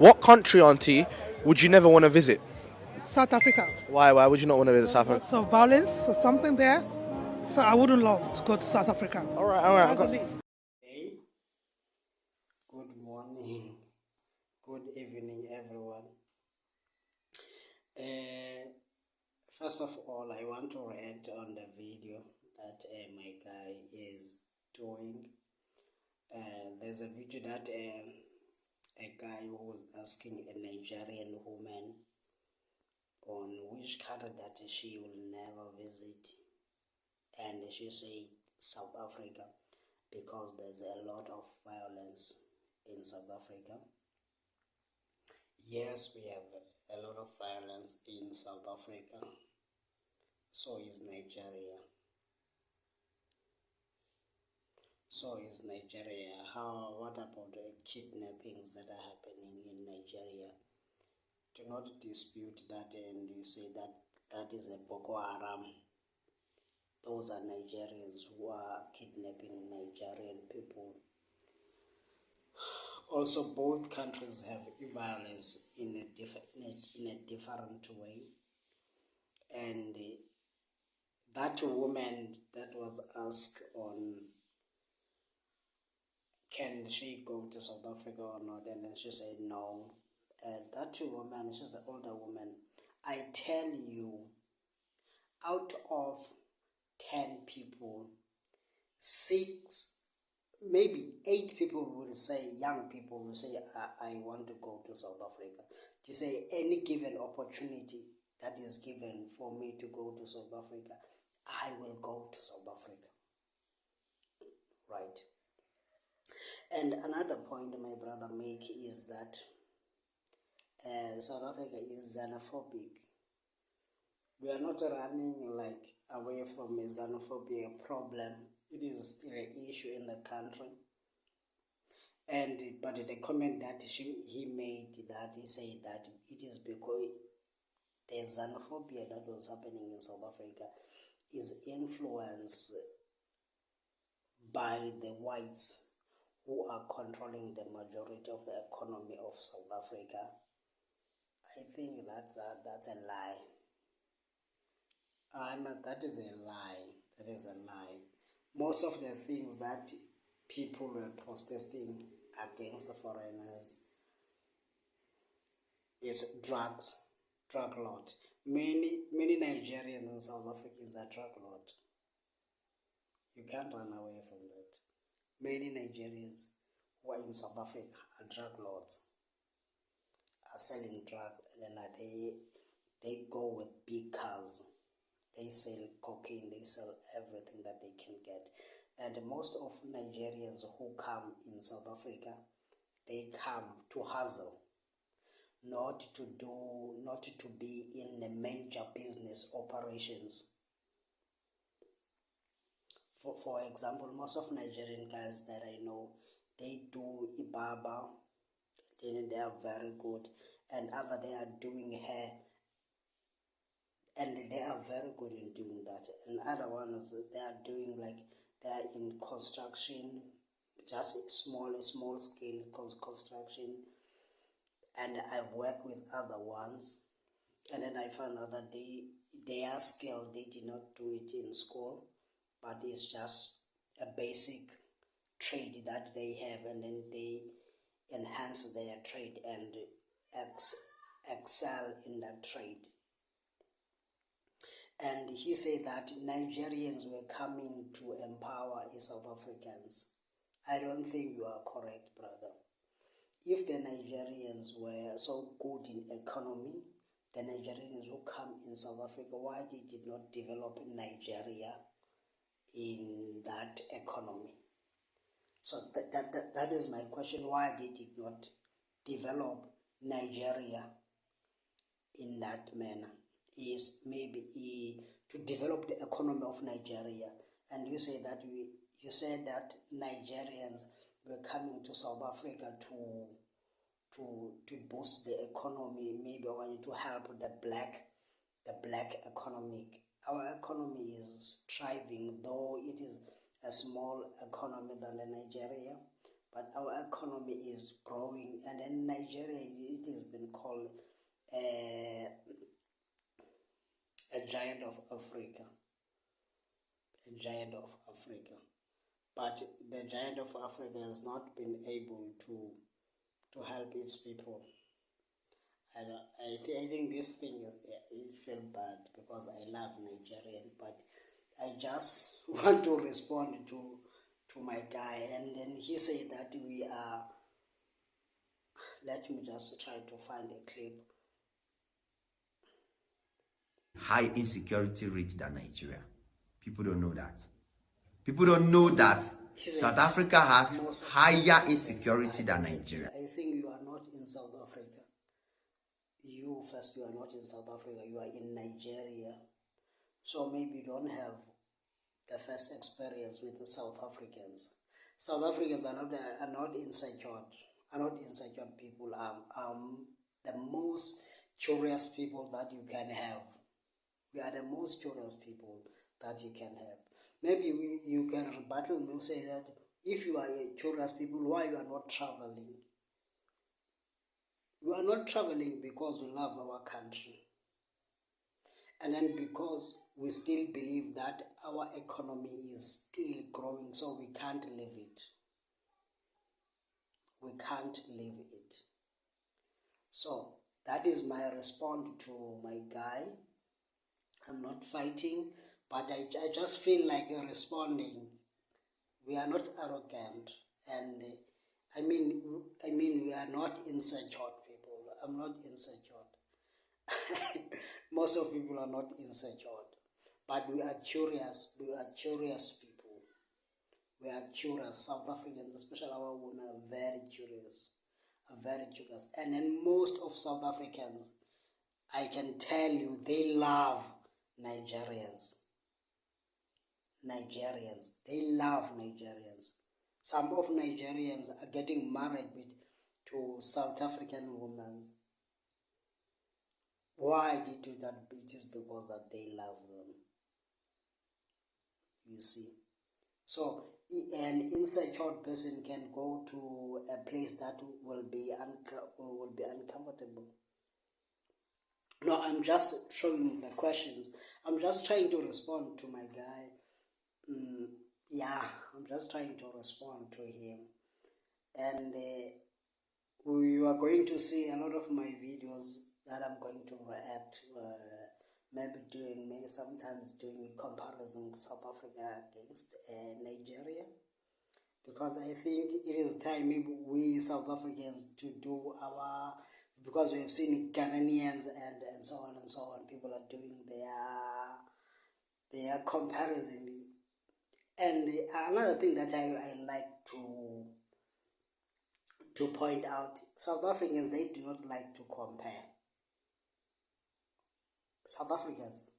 What country, Auntie, would you never want to visit? South Africa. Why? Why would you not want to visit South Africa? Lots of violence or something there. So I wouldn't love to go to South Africa. All right, all right. That's the least. Hey, good morning, good evening, everyone. First of all, I want to react on the video that my guy is doing. There's a video that a guy was asking a Nigerian woman on which country that she will never visit, and she said South Africa because there's a lot of violence in South Africa. Yes, we have a lot of violence in South Africa. So is Nigeria. So is Nigeria. What about the kidnappings that are happening in Nigeria? Do not dispute that, and you say that that is a Boko Haram. Those are Nigerians who are kidnapping Nigerian people. Also, both countries have violence in a different way. And that woman that was asked on can she go to South Africa or not, and then she said no. That woman, she's an older woman. I tell you, out of 10 people, 6, maybe 8 people will say, young people will say, I want to go to South Africa. To say any given opportunity that is given for me to go to South Africa, I will go to South Africa. Right. And another point my brother make is that South Africa is xenophobic. We are not running like away from a xenophobia problem. It is still an issue in the country. But the comment that he made, that he said that it is because the xenophobia that was happening in South Africa is influenced by the whites who are controlling the majority of the economy of South Africa. I think that's a lie. That is a lie. That is a lie. Most of the things that people were protesting against the foreigners is drugs, drug lord. Many Nigerians and South Africans are drug lord. You can't run away from that. Many Nigerians who are in South Africa are drug lords, are selling drugs, and then they go with big cars. They sell cocaine, they sell everything that they can get. And most of Nigerians who come in South Africa, they come to hustle, not to be in the major business operations. For example, most of Nigerian guys that I know, they do ibaba, they are very good, and other they are doing hair, and they are very good in doing that. And other ones, they are doing they are in construction, just small scale construction. And I've worked with other ones, and then I found out that they are skilled. They did not do it in school, but it's just a basic trade that they have, and then they enhance their trade and excel in that trade. And he said that Nigerians were coming to empower South Africans. I don't think you are correct, brother. If the Nigerians were so good in economy, the Nigerians who come in South Africa, why they did not develop Nigeria in that economy? So that is my question. Why they did not develop Nigeria in that manner? Is maybe to develop the economy of Nigeria. And you say that you said that Nigerians were coming to South Africa to boost the economy, maybe wanting to help the black economic. Our economy is thriving, though it is a small economy than Nigeria, but our economy is growing, and then Nigeria, it it has been called a giant of Africa. A giant of Africa. But the giant of Africa has not been able to help its people. I think this thing, it felt bad because I love Nigerian, but I just want to respond to my guy, and then he said that we are, let me just try to find a clip. High insecurity rate than Nigeria. People don't know that. People don't know that South Africa has higher insecurity than Nigeria. I think you are not in South Africa. You are not in South Africa, you are in Nigeria. So maybe you don't have the first experience with the South Africans. South Africans are not insecure. Are not insecure people. The most curious people that you can have. We are the most curious people that you can have. Maybe you can rebuttal me, say that if you are a curious people, why you are not traveling? We are not traveling because we love our country. And then because we still believe that our economy is still growing, so we can't leave it. We can't leave it. So that is my response to my guy. I'm not fighting, but I just feel like responding. We are not arrogant, and I mean we are not insecure people. I'm not insecure. Most of people are not insecure, but we are curious. We are curious people. We are curious. South Africans, especially our women, are very curious. And then most of South Africans, I can tell you, they love Nigerians. They love Nigerians. Some of Nigerians are getting married to South African women. Why they do that? It is because that they love them. You see. So an insecure person can go to a place that will be uncomfortable. No, I'm just showing the questions. I'm just trying to respond to my guy. I'm just trying to respond to him. And you are going to see a lot of my videos that I'm going to react maybe sometimes doing a comparison South Africa against Nigeria, because I think it is time maybe we South Africans to do our, because we have seen Ghanaians and so on and so on, people are doing their comparison. And another thing that I like to point out, South Africans, they do not like to compare. South Africans,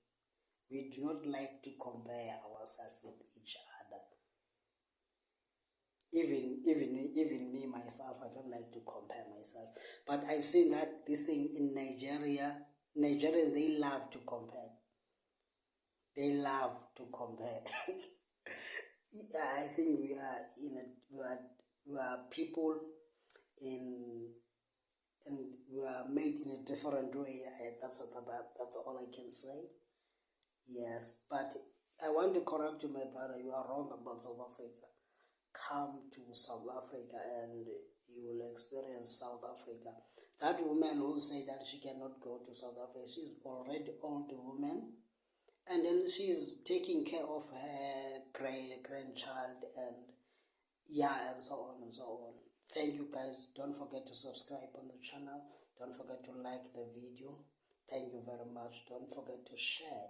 we do not like to compare ourselves with each other. Even me myself, I don't like to compare myself. But I've seen that this thing in Nigeria, Nigerians, they love to compare. They love to compare. I think we are people and we are made in a different way. That's all I can say. Yes, but I want to correct you, my brother. You are wrong about South Africa. Come to South Africa and you will experience South Africa. That woman who said that she cannot go to South Africa, she is already old woman, and then she is taking care of her grandchild and so on and so on. Thank you guys. Don't forget to subscribe on the channel. Don't forget to like the video. Thank you very much. Don't forget to share.